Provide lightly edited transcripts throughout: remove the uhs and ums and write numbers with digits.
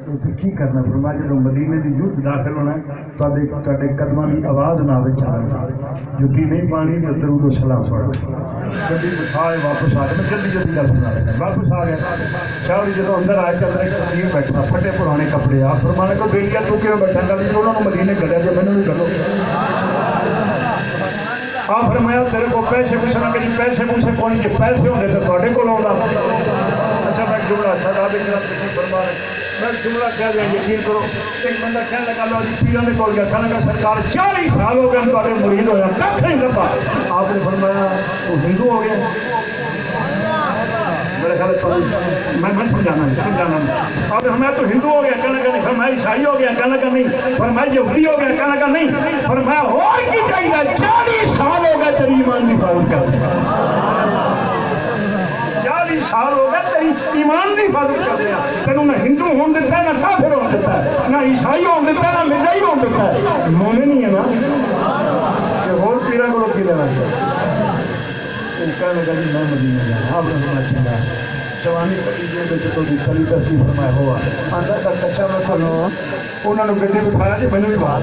उत्थे की करना फरमाया जो मदीने की जुत दाखिल होना तुहाडे कदमां की आवाज़ ना आवे चलना जुत्ती नहीं पानी तो दरूद सलाम सुन गड्डी बिठाए वापस आ गए मैं जल्दी जल्दी गल सुना रहा वापस आ गया शाह जो अंदर आए चल रहे फकीर बैठा फटे पुराने कपड़े आ फरमाने को बेलिया तू क्यों बैठा कभी तो उन्होंने मदीने गलिया जो मैंने भी गलो आ फरमाया तेरे को पैसे पूछना कि पैसे पूछे कौन जे पैसे होंगे तो थोड़े को अच्छा मैं जुमला सदा फरमाए मैं जुमला कह दिया यकीन करो एक बंदा कहने लगा लो जी पीर ने कोल गया कहने लगा सरकार 40 साल हो गए थोड़े मुरीद होया कख नहीं लभा आपने फरमाया तू हिंदू हो गया मेरे ख्याल तो मैं समझाना अब मैं तो हिंदू हो गया कहने का नहीं फिर मैं ईसाई हो गया कहने का नहीं फिर मैं यहूदी हो गया कहने का नहीं फिर मैं और की चाहिए 40 साल हो गए तेरी ईमान की हिफाजत कर 40 साल हो गए तेरी ईमान की हिफाजत कर दिया तेन ना हिंदू होने दिता ना काफिर होने दिता ना ईसाई होने दिता ना मिर्जाई होने दिता मोने नहीं है ना कि होर पीरा को की लेना चाहिए कहने लगा जी मैं मदीने जाना आपने सुना चंगा जवानी कटी जे तो दी कली तरकी फरमाया हुआ अंदर का कच्चा मैं चलो उन्होंने गड्डी बिठाया जी मैंने भी बाहर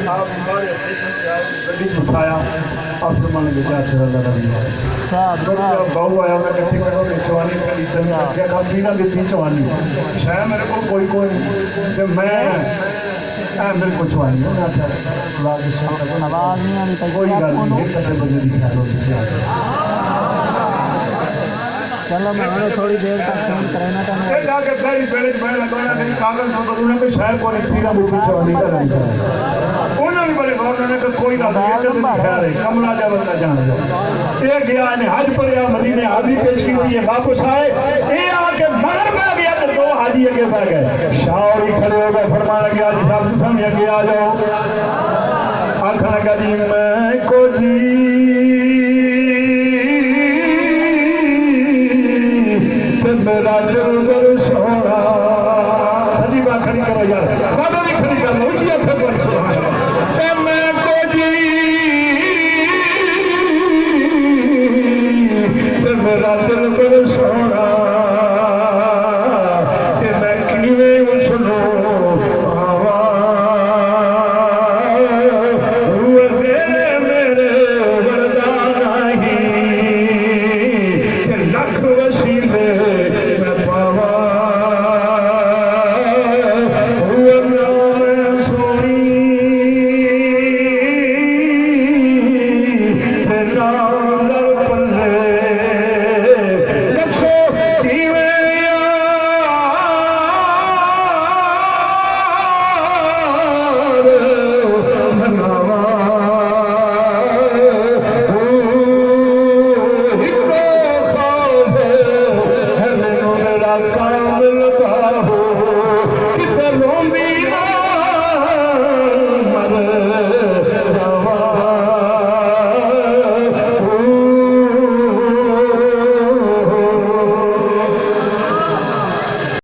आप हमारे स्टेशन से आए गड्डी बिठाया आप फरमाने बेटा चला लगा दिया बहु आया मैं गड्डी करो जवानी कली तन क्या खा पीना देती जवानी शायद मेरे को कोई जब मैं मेरे को चवानी है मैं कोई गल नहीं एक कदर बजे की ख्याल चलो मैं थोड़ी देर तक फोन करना था जाके पहली पहले मैं लगाना नहीं कागज तो उन्होंने कोई शहर को नहीं पीना मुझे चवानी का नहीं उन्होंने बड़े गौर ने कि कोई ना एक कदर की ख्याल है कमला जा बंदा जान दो ये गया ने हज पर या मदीने हाजिरी पेश की हुई है वापस आए ये आके मगर में गया तो दो हाजी अगे पै गए शाह खड़े हो गए फरमाने गया जी साहब तुम अगे आ जाओ आखन लगा जी मैं को जी मेरा दिल सोना सजी बात खड़ी करो यार बाबा भी खड़ी करो ऊंची अखर पर सोना मैं को जी मेरा दिल सोना मैं किवें सुनो Come